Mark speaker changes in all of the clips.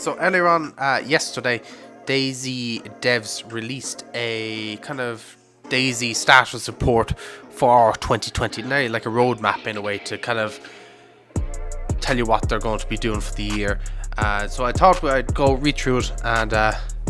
Speaker 1: So earlier on yesterday, Dayz devs released a kind of Dayz status report for 2020, nearly like a roadmap in a way to kind of tell you what they're going to be doing for the year. So I thought I'd go read through it and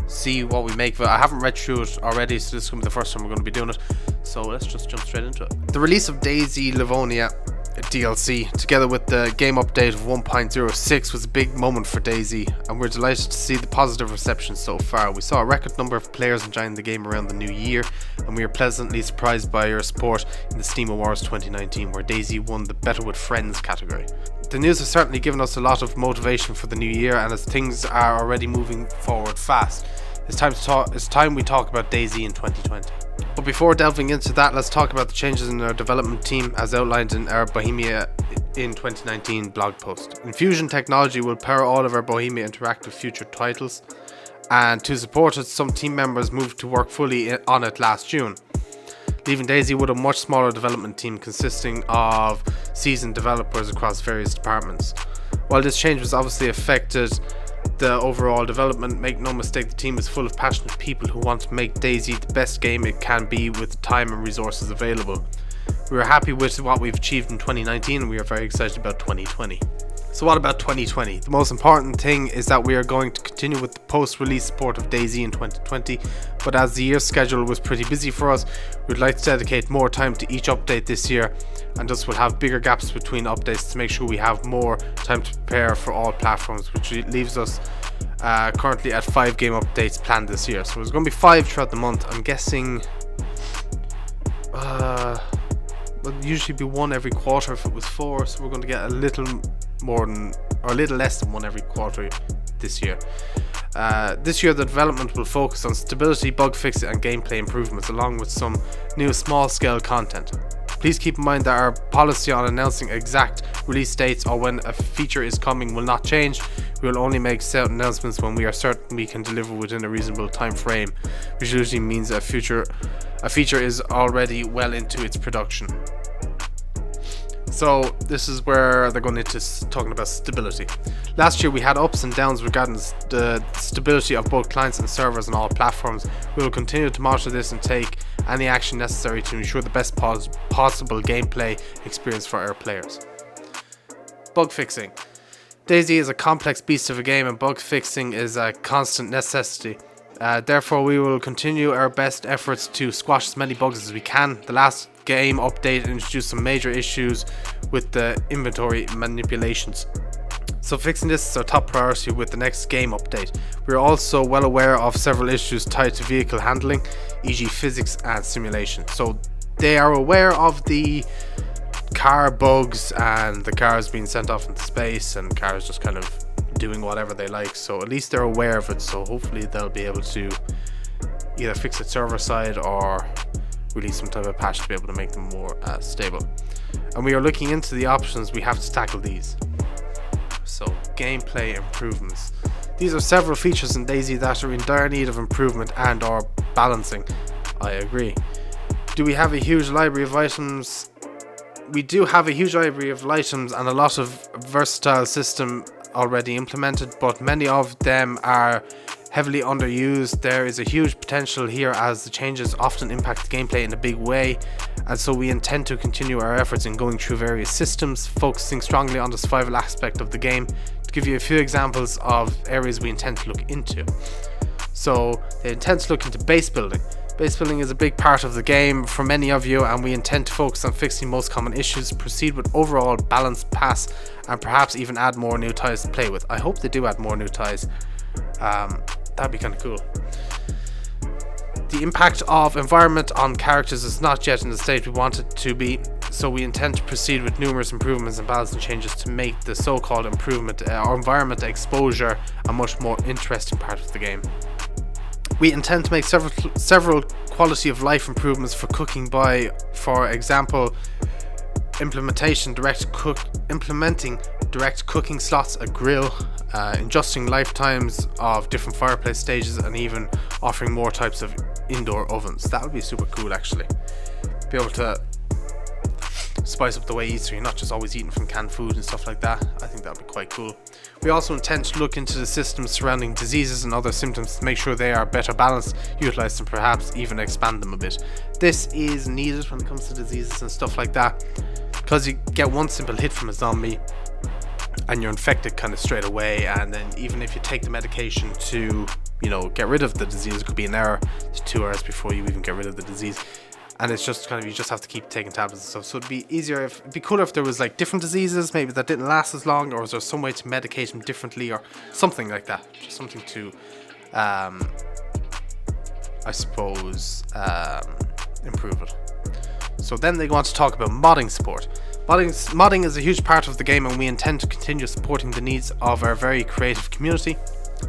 Speaker 1: see what we make of it. I haven't read through it already, so this is going to be the first time we're going to be doing it. So let's just jump straight into it. The release of Dayz Livonia Dlc, together with the game update of 1.06, was a big moment for Dayz, and we're delighted to see the positive reception so far. We saw a record number of players enjoying the game around the new year, and we are pleasantly surprised by your support in the Steam Awards 2019, where Dayz won the Better with Friends category. The news has certainly given us a lot of motivation for the new year, and as things are already moving forward fast, it's time we talk about Dayz in 2020. But before delving into that, let's talk about the changes in our development team as outlined in our Bohemia in 2019 blog post. Infusion technology will power all of our Bohemia interactive future titles, and to support it, some team members moved to work fully on it last June, leaving Dayz with a much smaller development team consisting of seasoned developers across various departments. While this change was obviously affected the overall development, make no mistake, the team is full of passionate people who want to make Dayz the best game it can be with the time and resources available. We are happy with what we've achieved in 2019, and we are very excited about 2020. So what about 2020? The most important thing is that we are going to continue with the post-release support of Dayz in 2020, but as the year's schedule was pretty busy for us, we'd like to dedicate more time to each update this year, and thus we'll have bigger gaps between updates to make sure we have more time to prepare for all platforms, which leaves us currently at 5 game updates planned this year. So there's going to be 5 throughout the month. I'm guessing would usually be 1 every quarter if it was 4, so we're going to get a little less than 1 every quarter this year. This year the development will focus on stability, bug fixing and gameplay improvements, along with some new small scale content. Please keep in mind that our policy on announcing exact release dates or when a feature is coming will not change. We will only make certain announcements when we are certain we can deliver within a reasonable time frame, which usually means a feature is already well into its production. So this is where they're going into talking about stability. Last year we had ups and downs regarding the stability of both clients and servers on all platforms. We will continue to monitor this and take any action necessary to ensure the best possible gameplay experience for our players. Bug fixing. Dayz is a complex beast of a game, and bug fixing is a constant necessity. Therefore, we will continue our best efforts to squash as many bugs as we can. The last game update introduced some major issues with the inventory manipulations, so fixing this is our top priority with the next game update. We are also well aware of several issues tied to vehicle handling, e.g. physics and simulation. So they are aware of the car bugs and the cars being sent off into space and cars just kind of doing whatever they like, so at least they're aware of it. So hopefully they'll be able to either fix it server side or release some type of patch to be able to make them more stable. And we are looking into the options we have to tackle these. So gameplay improvements. These are several features in Dayz that are in dire need of improvement and or balancing. I agree. Do we have a huge library of items? We do have a huge library of items and a lot of versatile system already implemented, but many of them are heavily underused. There is a huge potential here as the changes often impact the gameplay in a big way, and so we intend to continue our efforts in going through various systems, focusing strongly on the survival aspect of the game. To give you a few examples of areas we intend to look into. So they intend to look into base building. Base building is a big part of the game for many of you, and we intend to focus on fixing most common issues, proceed with overall balanced pass, and perhaps even add more new ties to play with. I hope they do add more new ties. That'd be kind of cool. The impact of environment on characters is not yet in the state we want it to be, so we intend to proceed with numerous improvements and balancing changes to make the so-called improvement or environment exposure a much more interesting part of the game. We intend to make several quality of life improvements for cooking by, for example, implementing direct cooking slots, a grill, adjusting lifetimes of different fireplace stages, and even offering more types of indoor ovens. That would be super cool, actually. Be able to spice up the way you eat, so you're not just always eating from canned food and stuff like that. I think that would be quite cool. We also intend to look into the systems surrounding diseases and other symptoms to make sure they are better balanced, utilised, and perhaps even expand them a bit. This is needed when it comes to diseases and stuff like that, because you get one simple hit from a zombie and you're infected kind of straight away, and then even if you take the medication to, you know, get rid of the disease, it could be an hour to 2 hours before you even get rid of the disease. And it's just kind of, you just have to keep taking tablets and stuff. So it'd be easier, it'd be cooler if there was like different diseases maybe that didn't last as long, or is there some way to medicate them differently or something like that. Just something to I suppose improve it. So then they go on to talk about modding support. Modding is a huge part of the game, and we intend to continue supporting the needs of our very creative community.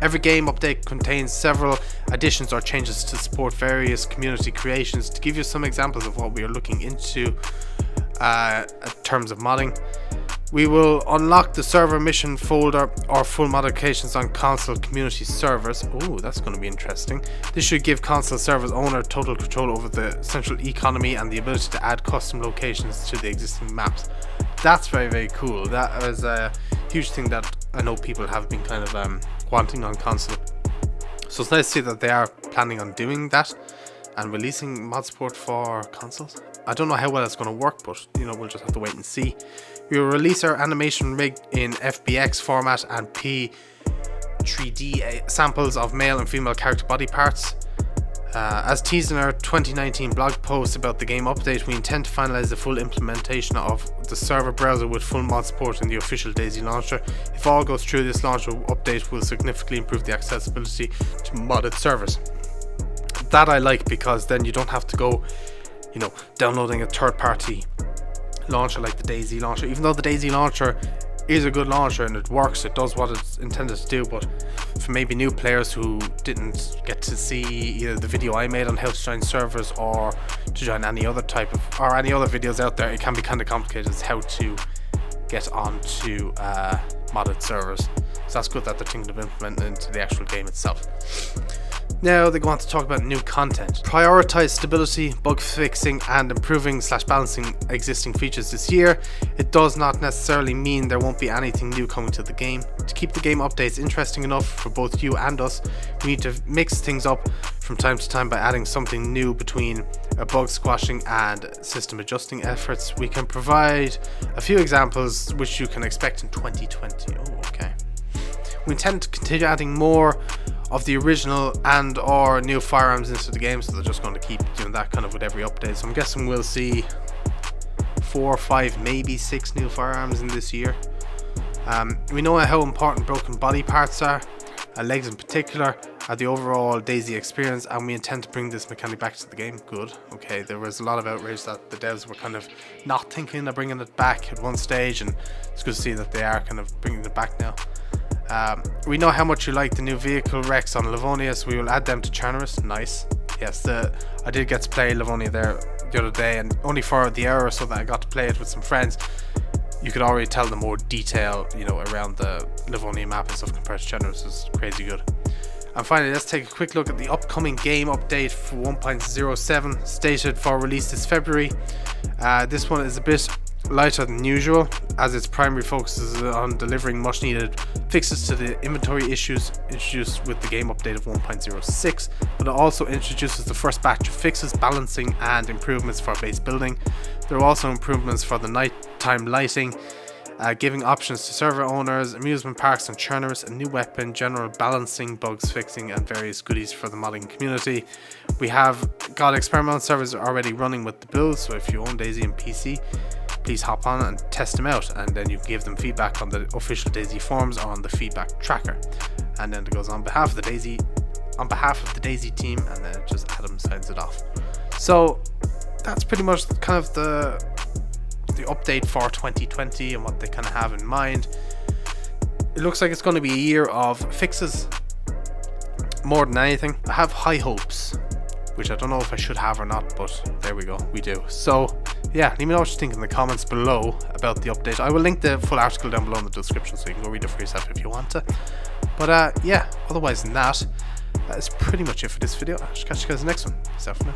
Speaker 1: Every game update contains several additions or changes to support various community creations. To give you some examples of what we are looking into in terms of modding, we will unlock the server mission folder or full modifications on console community servers. Oh, that's going to be interesting. This should give console servers owner total control over the central economy and the ability to add custom locations to the existing maps. That's very, very cool. That is a huge thing that I know people have been kind of wanting on console. So it's nice to see that they are planning on doing that and releasing mod support for consoles. I don't know how well it's going to work, but you know, we'll just have to wait and see. We will release our animation rig in FBX format and P3D samples of male and female character body parts. As teased in our 2019 blog post about the game update, we intend to finalize the full implementation of the server browser with full mod support in the official Dayz launcher. If all goes through, this launcher update will significantly improve the accessibility to modded servers. That I like, because then you don't have to go, you know, downloading a third-party launcher like the Dayz launcher. Even though the Dayz launcher is a good launcher and it works, it does what it's intended to do, but for maybe new players who didn't get to see either the video I made on how to join servers or to join any other type of, or any other videos out there, it can be kind of complicated as how to get onto modded servers. So that's good that they're thinking of implementing into the actual game itself. Now they go on to talk about new content. Prioritize stability, bug fixing, and improving / balancing existing features this year. It does not necessarily mean there won't be anything new coming to the game. To keep the game updates interesting enough for both you and us, we need to mix things up from time to time by adding something new between a bug squashing and system adjusting efforts. We can provide a few examples which you can expect in 2020. Oh, okay. We intend to continue adding more of the original and or new firearms into the game, so they're just going to keep doing that kind of with every update. So I'm guessing we'll see 4 or 5, maybe 6 new firearms in this year. We know how important broken body parts are, legs in particular, are the overall Dayz experience, and we intend to bring this mechanic back to the game. Good. Okay, there was a lot of outrage that the devs were kind of not thinking of bringing it back at one stage, and it's good to see that they are kind of bringing it back now. We know how much you like the new vehicle wrecks on Livonia, so we will add them to Charnerus. Nice. Yes, I did get to play Livonia there the other day, and only for the hour or so that I got to play it with some friends, you could already tell the more detail, you know, around the Livonia map and stuff compared to Charnerus is crazy good. And finally, let's take a quick look at the upcoming game update for 1.07, stated for release this February. This one is a bit lighter than usual, as its primary focus is on delivering much needed fixes to the inventory issues introduced with the game update of 1.06, but it also introduces the first batch of fixes, balancing and improvements for base building. There are also improvements for the nighttime lighting, giving options to server owners, amusement parks and Charnerus, a new weapon, general balancing, bugs fixing and various goodies for the modding community. We have got experimental servers already running with the build, so if you own Dayz and PC, please hop on and test them out, and then you can give them feedback on the official Dayz forums or on the feedback tracker. And then it goes on behalf of the Dayz team, and then just Adam signs it off. So that's pretty much kind of the update for 2020 and what they kind of have in mind. It looks like it's going to be a year of fixes more than anything. I have high hopes, which I don't know if I should have or not, but there we go, we do. So yeah, let me know what you think in the comments below about the update. I will link the full article down below in the description, so you can go read it for yourself if you want to. But yeah, otherwise than that, that is pretty much it for this video. I'll catch you guys in the next one. Peace out for now.